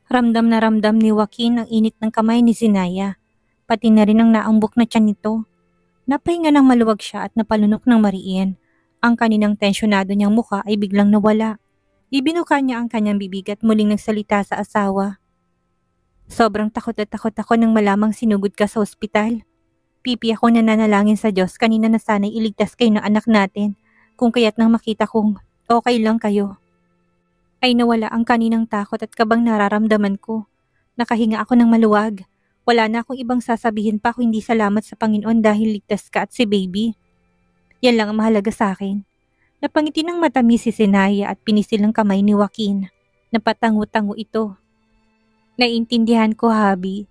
Ramdam na ramdam ni Joaquin ang init ng kamay ni Zinaya, pati na rin ang naambok na tiyan nito. Napahinga ng maluwag siya at napalunok ng mariin. Ang kaninang tensyonado niyang muka ay biglang nawala. Ibinuka niya ang kanyang bibig at muling nagsalita sa asawa. Sobrang takot na takot ako nang malamang sinugod ka sa ospital. Pipi ako nananalangin sa Diyos kanina na sana'y iligtas kayo ng anak natin, kung kaya't nang makita kong okay lang kayo. Ay nawala ang kaninang takot at kabang nararamdaman ko. Nakahinga ako ng maluwag. Wala na akong ibang sasabihin pa kung hindi salamat sa Panginoon dahil ligtas ka at si baby. Yan lang ang mahalaga sa akin. Napangiti ng matamis si Zenaya at pinisil ang kamay ni Joaquin. Napatango-tango ito. Naiintindihan ko, Habi.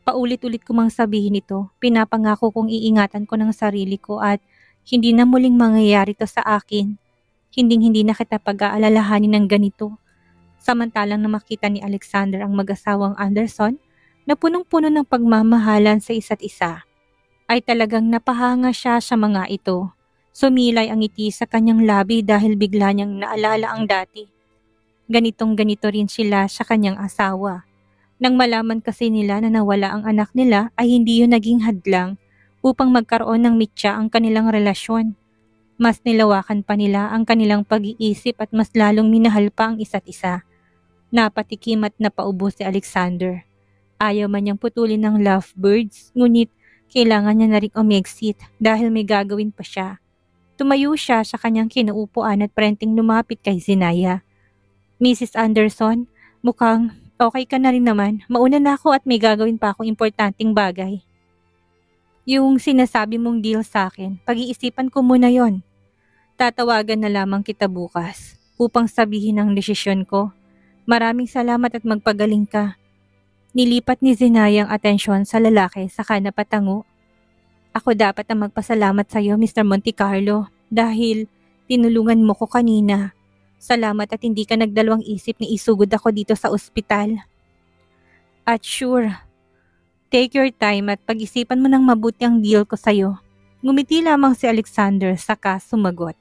Paulit-ulit ko mang sabihin ito. Pinapangako kong iingatan ko ng sarili ko at hindi na muling mangyayari to sa akin. Hinding-hindi na kita pag-aalalahanin ng ganito. Samantalang na makita ni Alexander ang mag-asawang Anderson na punong-puno ng pagmamahalan sa isa't isa, ay talagang napahanga siya sa mga ito. Sumilay ang ngiti sa kanyang labi dahil bigla niyang naalala ang dati. Ganitong-ganito rin sila sa kanyang asawa. Nang malaman kasi nila na nawala ang anak nila ay hindi yun naging hadlang upang magkaroon ng mitya ang kanilang relasyon. Mas nilawakan pa nila ang kanilang pag-iisip at mas lalong minahal pa ang isa't isa. Napatikim at napaubo si Alexander. Ayaw man niyang putulin ng lovebirds, ngunit kailangan niya na rin umexit dahil may gagawin pa siya. Tumayo siya sa kanyang kinaupuan at prenteng lumapit kay Zenaya. Mrs. Anderson, mukhang okay ka na rin naman. Mauna na ako at may gagawin pa akong importanteng bagay. Yung sinasabi mong deal sa akin, pag-iisipan ko muna yon. Tatawagan na lamang kita bukas upang sabihin ang desisyon ko. Maraming salamat at magpagaling ka. Nilipat ni Zenaya ang atensyon sa lalaki saka napatango. Ako dapat ang magpasalamat sa iyo, Mr. Monte Carlo, dahil tinulungan mo ko kanina. Salamat at hindi ka nagdalawang isip na isugod ako dito sa ospital. At sure, take your time at pag-isipan mo ng mabuti ang deal ko sa iyo. Ngumiti lamang si Alexander saka sumagot.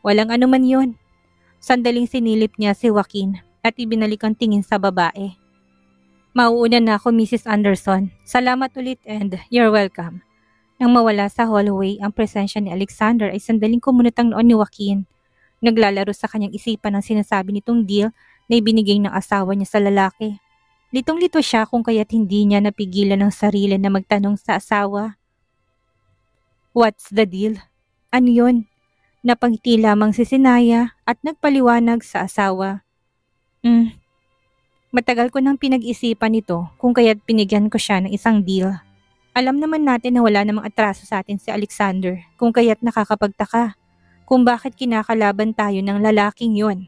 Walang anuman yon. Sandaling sinilip niya si Joaquin at ibinalik ang tingin sa babae. Mauuna na ako, Mrs. Anderson. Salamat ulit and you're welcome. Nang mawala sa hallway ang presensya ni Alexander ay sandaling kumunot ang noon ni Joaquin. Naglalaro sa kanyang isipan ang sinasabi nitong deal na ibinigay ng asawa niya sa lalaki. Litong-lito siya kung kaya't hindi niya napigilan ng sarili na magtanong sa asawa. What's the deal? Ano yun? Napangiti lamang si Zenaya at nagpaliwanag sa asawa. Matagal ko nang pinag-isipan ito kung kaya't binigyan ko siya ng isang deal. Alam naman natin na wala namang atraso sa atin si Alexander kung kaya't nakakapagtaka kung bakit kinakalaban tayo ng lalaking yon.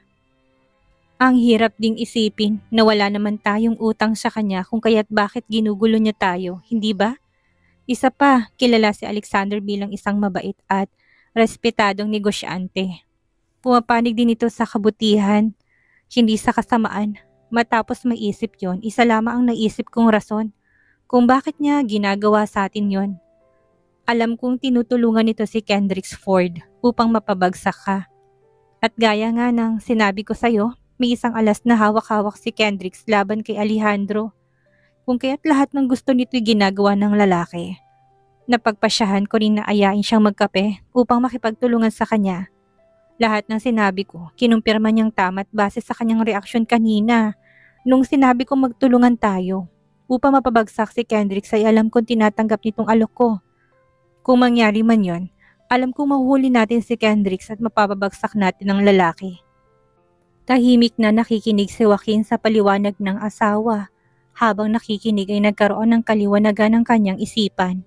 Ang hirap ding isipin na wala naman tayong utang sa kanya kung kaya't bakit ginugulo niya tayo, hindi ba? Isa pa, kilala si Alexander bilang isang mabait at respetadong negosyante. Pumapanig din ito sa kabutihan, hindi sa kasamaan. Matapos maisip yon, isa lamang ang naisip kong rason kung bakit niya ginagawa sa atin yon. Alam kong tinutulungan nito si Kendricks Ford upang mapabagsak ka. At gaya nga ng sinabi ko sa'yo, may isang alas na hawak-hawak si Kendricks laban kay Alejandro. Kung kaya't lahat ng gusto nito'y ginagawa ng lalaki. Napagpasyahan ko rin na ayain siyang magkape upang makipagtulungan sa kanya. Lahat ng sinabi ko, kinumpirma niyang tama at base sa kanyang reaksyon kanina nung sinabi kong magtulungan tayo. Upang mapabagsak si Kendricks ay alam kong tinatanggap nitong alok ko. Kung mangyari man yon, alam kong mahuhuli natin si Kendricks at mapapabagsak natin ang lalaki. Tahimik na nakikinig si Joaquin sa paliwanag ng asawa. Habang nakikinig ay nagkaroon ng kaliwanagan ng kanyang isipan.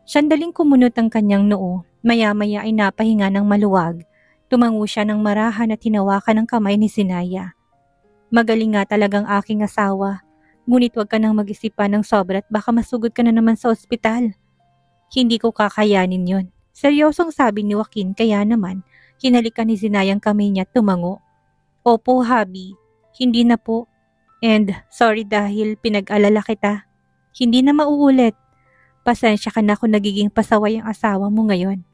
Sandaling kumunot ang kanyang noo, maya-maya ay napahinga ng maluwag. Tumango siya ng marahan at hinawakan ng kamay ni Zenaya. Magaling nga talagang aking asawa. Ngunit huwag ka nang mag-isipan ng sobra at baka masugod ka na naman sa ospital. Hindi ko kakayanin yon. Seryosong sabi ni Joaquin kaya naman, hinalikan ni Zenaya ang kamay niya at tumango. Opo, Habi. Hindi na po. And sorry dahil pinag-alala kita. Hindi na mauulit. Pasensya ka na kung nagiging pasaway ang asawa mo ngayon.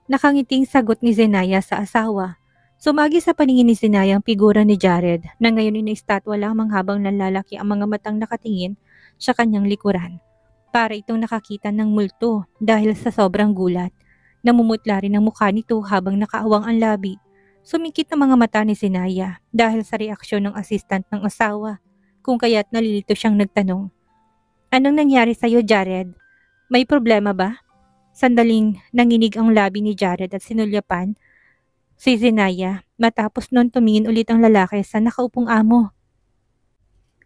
Nakangiting sagot ni Zenaya sa asawa. Sumagi sa paningin ni Sinaya ang figura ni Jared na ngayon ina-estatwa lamang habang nalalaki ang mga matang nakatingin sa kanyang likuran. Para itong nakakita ng multo dahil sa sobrang gulat. Namumutla rin ang mukha nito habang nakaawang ang labi. Sumikit ang mga mata ni Sinaya dahil sa reaksyon ng assistant ng asawa, kung kaya't nalilito siyang nagtanong. Anong nangyari sa'yo, Jared? May problema ba? Sandaling nanginig ang labi ni Jared at sinulyapan si Sinaya, matapos nun tumingin ulit ang lalaki sa nakaupong amo.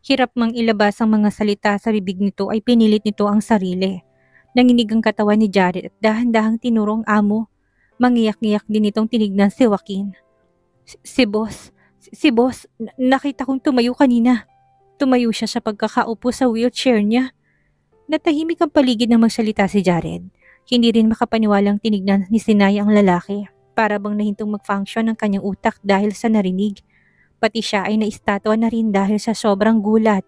Hirap mang ilabas ang mga salita sa bibig nito ay pinilit nito ang sarili. Nanginig ang katawan ni Jared at dahan-dahang tinuro ang amo. Mangiyak-ngiyak din itong tinignan si Joaquin. Si boss, nakita kong tumayo kanina. Tumayo siya sa pagkakaupo sa wheelchair niya. Natahimik ang paligid nang magsalita si Jared. Hindi rin makapaniwalang tinignan ni Sinaya ang lalaki. Para bang nahintong mag-function ang kanyang utak dahil sa narinig. Pati siya ay naistatwa na rin dahil sa sobrang gulat.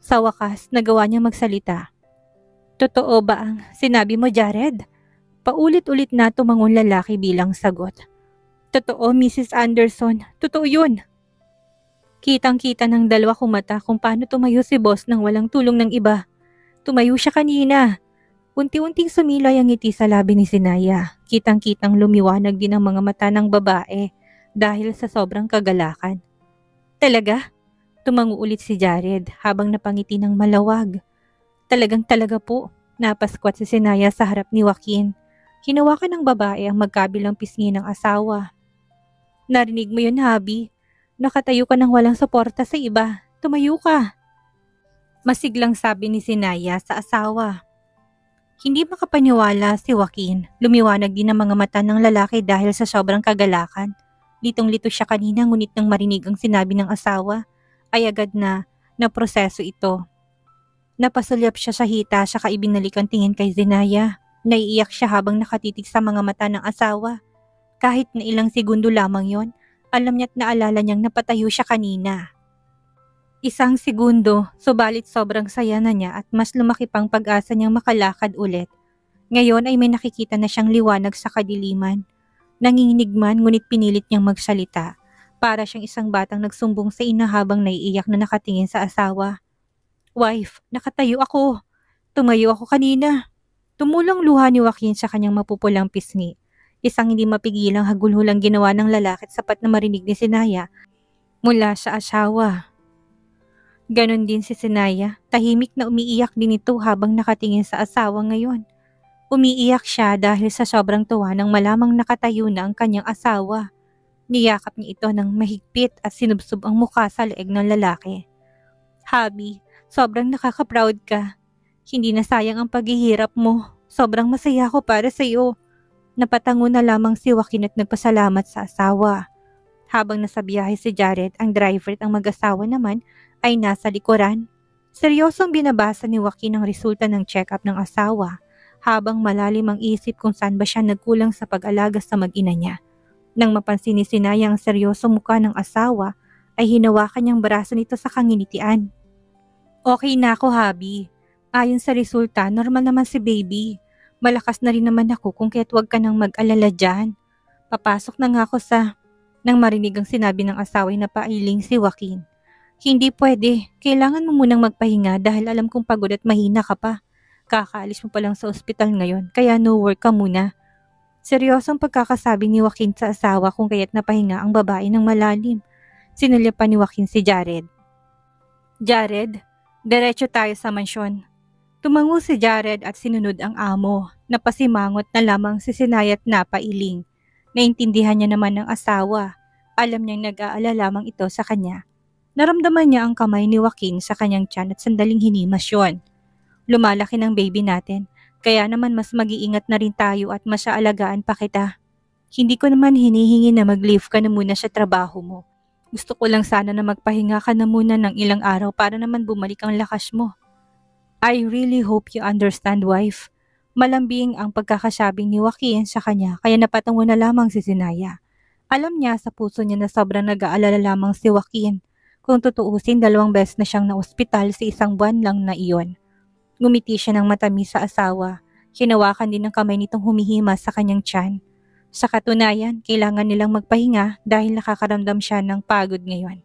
Sa wakas, nagawa niya magsalita. Totoo ba ang sinabi mo, Jared? Paulit-ulit na tumangon lalaki bilang sagot. Totoo, Mrs. Anderson. Totoo yun. Kitang-kita ng dalawa kong mata kung paano tumayo si boss nang walang tulong ng iba. Tumayo siya kanina. Unti-unting sumilay ang ngiti sa labi ni Sinaya. Kitang-kitang lumiwanag din ang mga mata ng babae dahil sa sobrang kagalakan. Talaga? Tumango ulit si Jared habang napangiti ng malawag. Talagang-talaga po. Napaskwat si Sinaya sa harap ni Joaquin. Hinawakan ng babae ang magkabilang pisngi ng asawa. Narinig mo yun, Habi? Nakatayo ka nang walang suporta sa iba. Tumayo ka. Masiglang sabi ni Sinaya sa asawa. Hindi makapaniwala si Joaquin. Lumiwanag din ang mga mata ng lalaki dahil sa sobrang kagalakan. Litong-lito siya kanina ngunit nang marinig ang sinabi ng asawa, ay agad na naproseso ito. Napasulyap siya sa hita saka ibinalik ang tingin kay Sinaya. Naiiyak siya habang nakatitig sa mga mata ng asawa. Kahit na ilang segundo lamang yon, alam niya't naalala niyang napatayo siya kanina. Isang segundo, subalit sobrang saya na niya at mas lumaki pang pag-asa niyang makalakad ulit. Ngayon ay may nakikita na siyang liwanag sa kadiliman. Nanginginig man ngunit pinilit niyang magsalita. Para siyang isang batang nagsumbong sa ina habang naiiyak na nakatingin sa asawa. Wife, nakatayo ako. Tumayo ako kanina. Tumulang luha ni Joaquin sa kanyang mapupulang pisngi. Isang hindi mapigilang hagulhulang ginawa ng lalaki at sapat na marinig ni Sinaya mula sa asawa. Ganon din si Sinaya, tahimik na umiiyak din ito habang nakatingin sa asawa ngayon. Umiiyak siya dahil sa sobrang tuwa nang malamang nakatayo na ang kanyang asawa. Niyakap niya ito ng mahigpit at sinubsob ang mukha sa leeg ng lalaki. Habi, sobrang nakaka-proud ka. Hindi na sayang ang paghihirap mo. Sobrang masaya ako para sa iyo. Napatango na lamang si Joaquin at nagpasalamat sa asawa. Habang nasa biyahe si Jared, ang driver at ang mag-asawa naman ay nasa likuran. Seryosong binabasa ni Joaquin ang resulta ng check-up ng asawa habang malalim ang isip kung saan ba siya nagkulang sa pag-alaga sa mag-ina niya. Nang mapansin ni Sinaya ang seryosong mukha ng asawa, ay hinawakan niyang braso nito sa kanginitian. Okay na ako, Habi. Ayon sa resulta, normal naman si baby. Malakas na rin naman ako kung kaya't huwag ka nang mag-alala dyan. Papasok na nga ako sa... Nang marinig ang sinabi ng asawa ay napailing si Joaquin. Hindi pwede. Kailangan mo munang magpahinga dahil alam kong pagod at mahina ka pa. Kakaalis mo pa lang sa ospital ngayon kaya no work ka muna. Seryosong pagkakasabi ni Joaquin sa asawa kung kaya't napahinga ang babae ng malalim. Sinulyapan ni Joaquin si Jared. Jared, diretso tayo sa mansyon. Tumango si Jared at sinunod ang amo. Napasimangot na lamang si Sinaya at napailing. Naintindihan niya naman ng asawa. Alam niyang nag-aalala lamang ito sa kanya. Naramdaman niya ang kamay ni Joaquin sa kanyang tiyan at sandaling hinimas yun. Lumalaki ng baby natin, kaya naman mas mag-iingat na rin tayo at masyaalagaan pa kita. Hindi ko naman hinihingi na mag-leave ka na muna sa trabaho mo. Gusto ko lang sana na magpahinga ka na muna ng ilang araw para naman bumalik ang lakas mo. I really hope you understand, wife. Malambing ang pagkakasabi ni Joaquin sa kanya kaya napatango na lamang si Sinaya. Alam niya sa puso niya na sobrang nag-aalala lamang si Joaquin. Kung tutuusin, 2 beses na siyang na-ospital sa 1 buwan lang na iyon. Ngumiti siya ng matamis sa asawa. Hinawakan din ng kamay nitong humihima sa kanyang tiyan. Sa katunayan, kailangan nilang magpahinga dahil nakakaramdam siya ng pagod ngayon.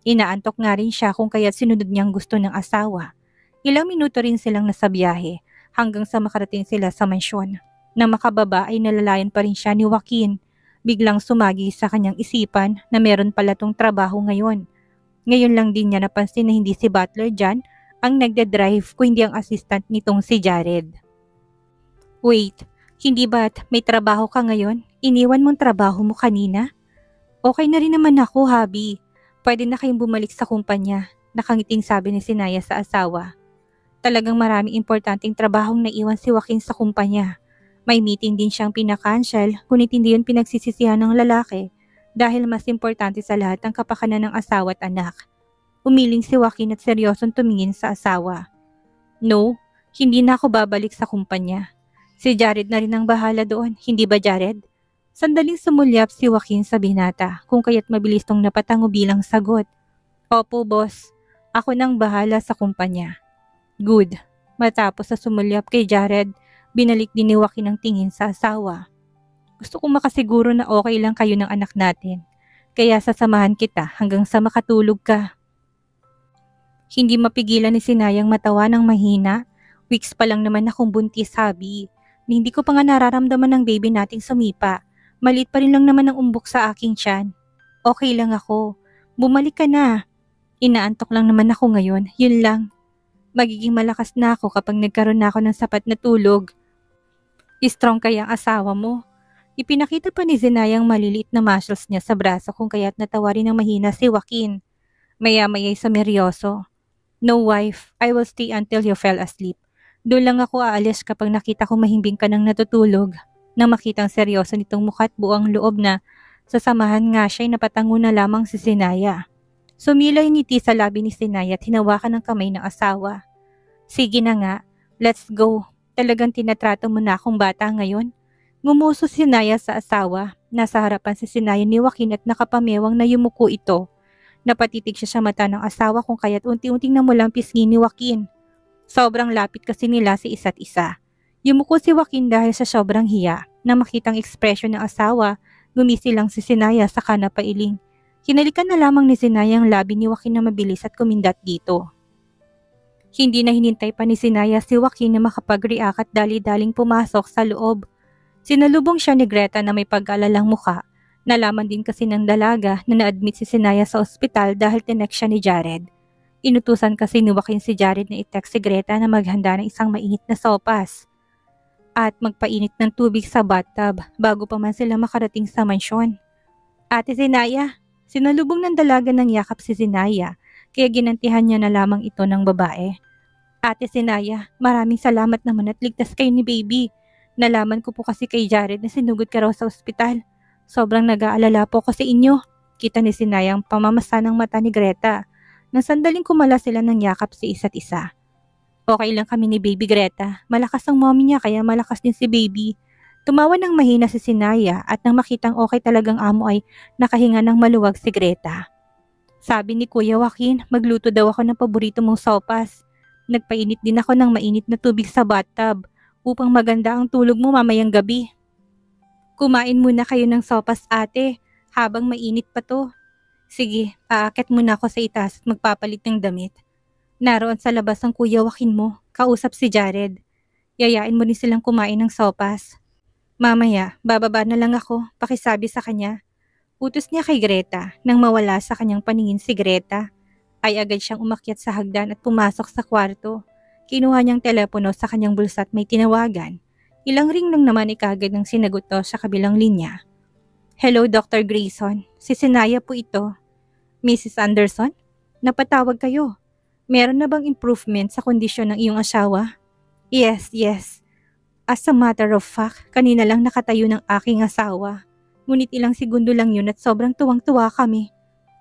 Inaantok nga rin siya kung kaya't sinunod niyang gusto ng asawa. Ilang minuto rin silang nasa biyahe hanggang sa makarating sila sa mansyon. Nang makababa ay nalalayan pa rin siya ni Joaquin. Biglang sumagi sa kanyang isipan na meron pala tong trabaho ngayon. Ngayon lang din niya napansin na hindi si Butler dyan ang nagdadrive kundi ang assistant nitong si Jared. Wait, hindi ba't may trabaho ka ngayon? Iniwan mong trabaho mo kanina? Okay na rin naman ako, Habi. Pwede na kayong bumalik sa kumpanya, nakangiting sabi ni Sinaya sa asawa. Talagang maraming importanteng trabahong naiwan si Joaquin sa kumpanya. May meeting din siyang pinakancel, ngunit hindi yun pinagsisisihan ng lalaki dahil mas importante sa lahat ang kapakanan ng asawa at anak. Umiling si Joaquin at seryosong tumingin sa asawa. No, hindi na ako babalik sa kumpanya. Si Jared na rin ang bahala doon, hindi ba Jared? Sandaling sumulyap si Joaquin sa binata kung kaya't mabilis tong napatango bilang sagot. Opo boss, ako nang bahala sa kumpanya. Good. Matapos sa sumulyap kay Jared, binalik din ni Joaquin ang tingin sa asawa. Gusto kong makasiguro na okay lang kayo ng anak natin. Kaya sasamahan kita hanggang sa makatulog ka. Hindi mapigilan ni Sinayang matawa ng mahina. Weeks pa lang naman akong buntis, Habi. Hindi ko pa nga nararamdaman ng baby nating sumipa. Maliit pa rin lang naman ang umbok sa aking tiyan. Okay lang ako. Bumalik ka na. Inaantok lang naman ako ngayon. Yun lang. Magiging malakas na ako kapag nagkaroon na ako ng sapat na tulog. Strong kaya ang asawa mo. Ipinakita pa ni Zinayang maliliit na muscles niya sa braso kung kaya't natawa rin ng mahina si Joaquin. Maya-maya'y sumeryoso. No wife, I will stay until you fell asleep. Doon lang ako aalis kapag nakita ko mahimbing ka ng natutulog. Nang makitang seryoso nitong mukha at buang loob na sasamahan nga siya'y napatango na lamang si Sinaya. Sumilay ngiti sa labi ni Sinaya at hinawakan ng kamay ng asawa. Sige na nga, let's go. Talagang tinatrato mo na akong bata ngayon. Ngumuso si Sinaya sa asawa. Nasa harapan si Sinaya ni Joaquin at nakapamewang na yumuko ito. Napatitig siya sa mata ng asawa kung kaya't unti-unting namulang pisngi ni Joaquin. Sobrang lapit kasi nila sa isa't isa. Yumuko si Joaquin dahil sa sobrang hiya. Na makitang ekspresyon ng asawa, gumisi lang si Sinaya saka napailing. Hinalikan na lamang ni Sinaya ang labi ni Joaquin na mabilis at kumindat dito. Hindi na hinintay pa ni Sinaya si Joaquin na makapag-react at dali-daling pumasok sa loob. Sinalubong siya ni Greta na may pag-alalang muka. Nalaman din kasi ng dalaga na na-admit si Sinaya sa ospital dahil tinext siya ni Jared. Inutusan kasi ni Joaquin si Jared na i-text si Greta na maghanda ng isang mainit na sopas at magpainit ng tubig sa bathtub bago pa man sila makarating sa mansyon. Ate Sinaya, sinalubong ng dalaga ng yakap si Sinaya kaya ginantihan niya na lamang ito ng babae. Ate Sinaya, maraming salamat naman at ligtas kayo ni baby. Nalaman ko po kasi kay Jared na sinugod ka raw sa ospital. Sobrang nag-aalala po ko sa inyo. Kita ni Sinaya ang pamamasa ng mata ni Greta. Nang sandaling kumala sila ng yakap sa isa't isa. Okay lang kami ni baby Greta. Malakas ang mommy niya kaya malakas din si baby. Tumawa ng mahina si Sinaya at nang makitang okay talagang amo ay nakahinga ng maluwag si Greta. Sabi ni Kuya Joaquin, magluto daw ako ng paborito mong sopas. Nagpainit din ako ng mainit na tubig sa bathtub upang maganda ang tulog mo mamayang gabi. Kumain muna kayo ng sopas ate habang mainit pa to. Sige, aakyat muna ako sa itaas at magpapalit ng damit. Naroon sa labas ang Kuya Joaquin mo, kausap si Jared. Yayain mo din silang kumain ng sopas. Mamaya, bababa na lang ako, pakisabi sa kanya. Utos niya kay Greta. Nang mawala sa kanyang paningin si Greta, ay agad siyang umakyat sa hagdan at pumasok sa kwarto. Kinuha niyang telepono sa kanyang bulsa at may tinawagan. Ilang ring lang naman ikagad ng sinagot to sa kabilang linya. Hello Dr. Grayson, si Sinaya po ito. Mrs. Anderson, napatawag kayo. Meron na bang improvement sa kondisyon ng iyong asawa? Yes. As a matter of fact, kanina lang nakatayo ng aking asawa. Ngunit ilang segundo lang yun at sobrang tuwang-tuwa kami.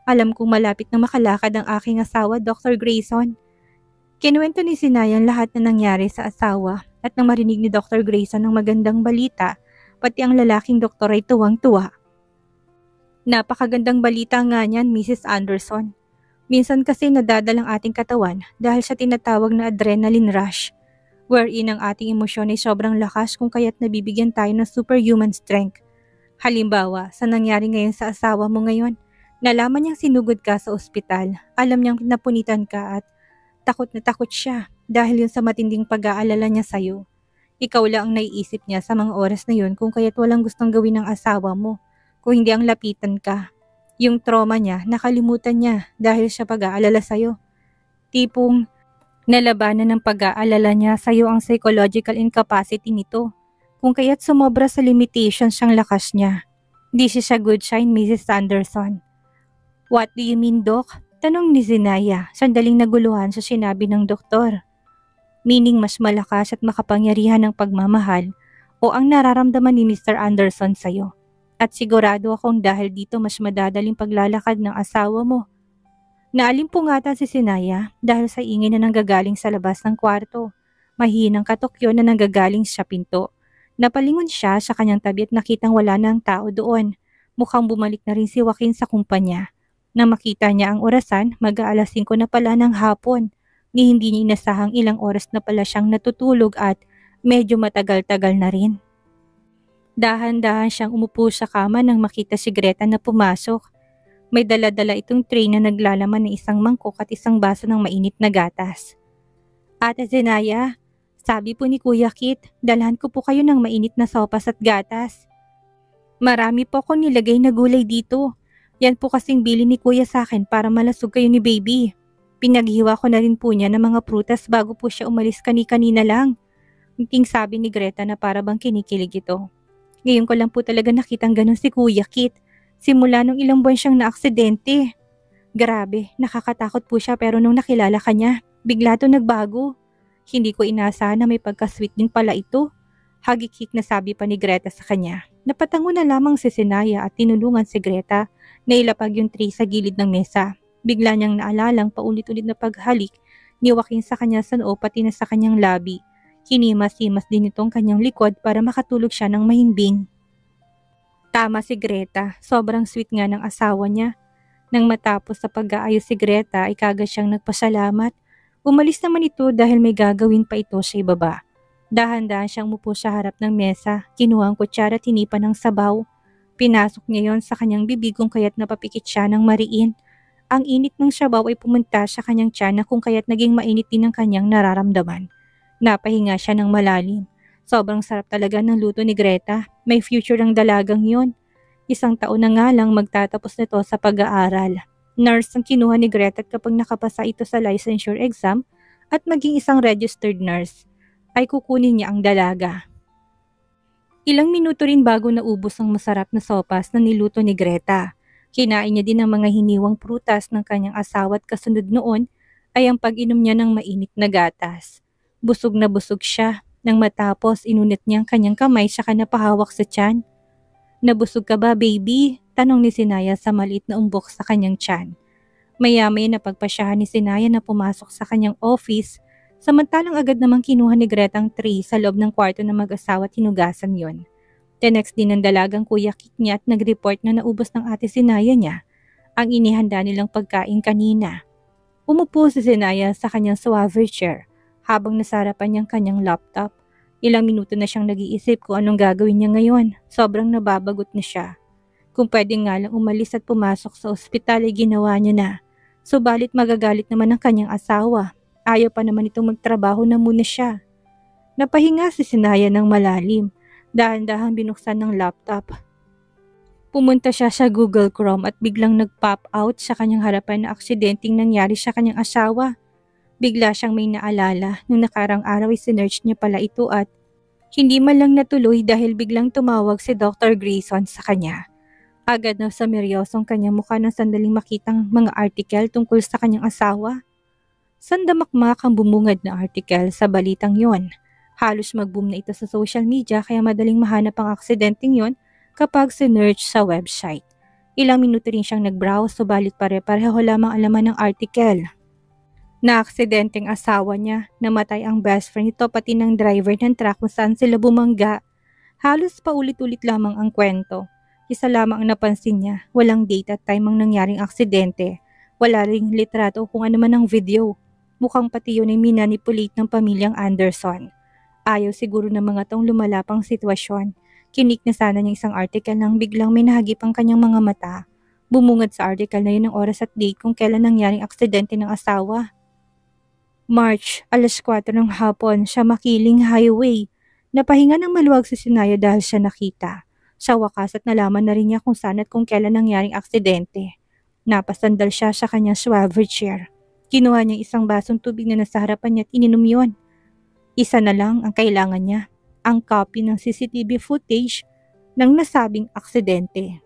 Alam kong malapit na makalakad ang aking asawa, Dr. Grayson. Kinuwento ni Sinayang lahat na nangyari sa asawa at nang marinig ni Dr. Grayson ng magandang balita, pati ang lalaking doktor ay tuwang-tuwa. Napakagandang balita nga niyan, Mrs. Anderson. Minsan kasi nadadal ang ating katawan dahil sa tinatawag na adrenaline rush, wherein ang ating emosyon ay sobrang lakas kung kaya't nabibigyan tayo ng superhuman strength. Halimbawa, sa nangyari ngayon sa asawa mo ngayon, nalaman niyang sinugod ka sa ospital, alam niyang napunitan ka at takot na takot siya dahil yun sa matinding pag-aalala niya sa'yo. Ikaw lang ang naiisip niya sa mga oras na yun kung kaya't walang gustong gawin ng asawa mo, kung hindi ang lapitan ka. Yung trauma niya, nakalimutan niya dahil siya pag-aalala sa'yo. Tipong nalabanan ng pag-aalala niya sa'yo ang psychological incapacity nito. Kung kaya't sumobra sa limitations siyang lakas niya. This is a good sign, Mrs. Anderson. What do you mean, Doc? Tanong ni Zinaya, sandaling naguluhan sa sinabi ng doktor. Meaning mas malakas at makapangyarihan ng pagmamahal o ang nararamdaman ni Mr. Anderson sa'yo. At sigurado akong dahil dito mas madadaling paglalakad ng asawa mo. Naalimpungatan si Zinaya dahil sa ingay na nanggagaling sa labas ng kwarto. Mahinang katokyo na nanggagaling sa pinto. Napalingon siya sa kanyang tabi at nakitang wala na ang tao doon. Mukhang bumalik na rin si Joaquin sa kumpanya. Nang makita niya ang orasan, mag-aalas 5 na pala ng hapon. Ni hindi niya inasahang ilang oras na pala siyang natutulog at medyo matagal-tagal na rin. Dahan-dahan siyang umupo sa kama nang makita si Greta na pumasok. May dala-dala itong tray na naglalaman ng isang mangkok at isang baso ng mainit na gatas. Ate Zenaya, sabi po ni Kuya Kit, dalhan ko po kayo ng mainit na sopas at gatas. Marami po akong nilagay na gulay dito. Yan po kasing bili ni Kuya sa akin para malasog kayo ni baby. Pinaghiwa ko na rin po niya ng mga prutas bago po siya umalis kani-kanina lang. Munting sabi ni Greta na para bang kinikilig ito. Ngayon ko lang po talaga nakitang ganun si Kuya Kit. Simula nung ilang buwan siyang naaksidente. Grabe, nakakatakot po siya pero nung nakilala ka niya, bigla to nagbago. Hindi ko inaasahan na may pagka-sweet din pala ito. Hagikik na sabi pa ni Greta sa kanya. Napatango na lamang si Zenaya at tinulungan si Greta na ilapag yung tray sa gilid ng mesa. Bigla niyang naalalang paulit-ulit na paghalik ni Joaquin sa kanya sa noo pati na sa kanyang labi. Hinimas-himas din itong kanyang likod para makatulog siya ng mahimbing. Tama si Greta, sobrang sweet nga ng asawa niya. Nang matapos sa pag-aayos si Greta ay kagad siyang nagpasalamat. Umalis naman ito dahil may gagawin pa ito sa ibaba. Dahan-dahan siyang umupo sa harap ng mesa, kinuha ang kutsara at hinipan ng sabaw. Pinasok niya yon sa kanyang bibig kung kaya't napapikit siya ng mariin. Ang init ng sabaw ay pumunta sa kanyang tiyan na kung kaya't naging mainit din ang kanyang nararamdaman. Napahinga siya ng malalim. Sobrang sarap talaga ng luto ni Greta. May future ang dalagang yon. 1 taon na nga lang magtatapos nito sa pag-aaral. Nurse ang kinuha ni Greta at kapag nakapasa ito sa licensure exam at maging isang registered nurse, ay kukunin niya ang dalaga. Ilang minuto rin bago naubos ang masarap na sopas na niluto ni Greta. Kinain niya din ang mga hiniwang prutas ng kanyang asawa at kasunod noon ay ang pag-inom niya ng mainit na gatas. Busog na busog siya. Nang matapos, inunit niya ang kanyang kamay saka napahawak sa tiyan. Nabusog ka ba, baby? Tanong ni Zinaya sa maliit na umbok sa kanyang tiyan. Maya-maya napagpasyahan ni Zinaya na pumasok sa kanyang office. Samantalang agad namang kinuha ni Greta ang tray sa loob ng kwarto ng mag-asawa at hinugasan yon. The next din ng dalagang Kuya Kit niya at nag-report na naubos ng ate Zinaya niya ang inihanda nilang pagkain kanina. Umupo si Zinaya sa kanyang suave chair habang nasarapan niyang kanyang laptop. Ilang minuto na siyang nag-iisip kung anong gagawin niya ngayon. Sobrang nababagot na siya. Kung pwede nga lang umalis at pumasok sa ospital ay ginawa niya na. Subalit magagalit naman ang kanyang asawa. Ayaw pa naman itong magtrabaho na muna siya. Napahinga si Zinaya ng malalim. Dahan-dahan binuksan ng laptop. Pumunta siya sa Google Chrome at biglang nag-pop out sa kanyang harapan na aksidenteng nangyari sa kanyang asawa. Bigla siyang may naalala nung nakarang araw ay sinearch niya pala ito at hindi man lang natuloy dahil biglang tumawag si Dr. Grayson sa kanya. Agad na sa seryosong kanyang mukha nang sandaling makitang mga article tungkol sa kanyang asawa. Sandamakmak ang bumungad na article sa balitang yon. Halos mag-boom na ito sa social media kaya madaling mahanap ang aksidenteng yon kapag sinearch sa website. Ilang minuto rin siyang nag-browse subalit pare-pareho lamang ang laman ng article. Na-aksidenteng asawa niya, namatay ang best friend nito pati ng driver ng truck kung saan sila bumangga. Halos paulit-ulit lamang ang kwento. Isa lamang ang napansin niya, walang date at time ang nangyaring aksidente. Wala ring litrato o kung ano man ang video. Mukhang pati yun ay minanipulate ng pamilyang Anderson. Ayaw siguro ng mga tong lumalapang sitwasyon. Kinik na sana niya isang article nang biglang may nahagip ang kanyang mga mata. Bumungad sa article na yun ang oras at date kung kailan nangyaring aksidente ng asawa. March, 4:00 ng hapon sa Makiling Highway. Napahinga ng maluwag si Sinaya dahil siya nakita. Sa wakas at nalaman na rin niya kung saan at kung kailan nangyaring aksidente. Napasandal siya sa kanyang swivel chair. Kinuha niya isang basong tubig na nasa harapan niya at ininom yun. Isa na lang ang kailangan niya, ang copy ng CCTV footage ng nasabing aksidente.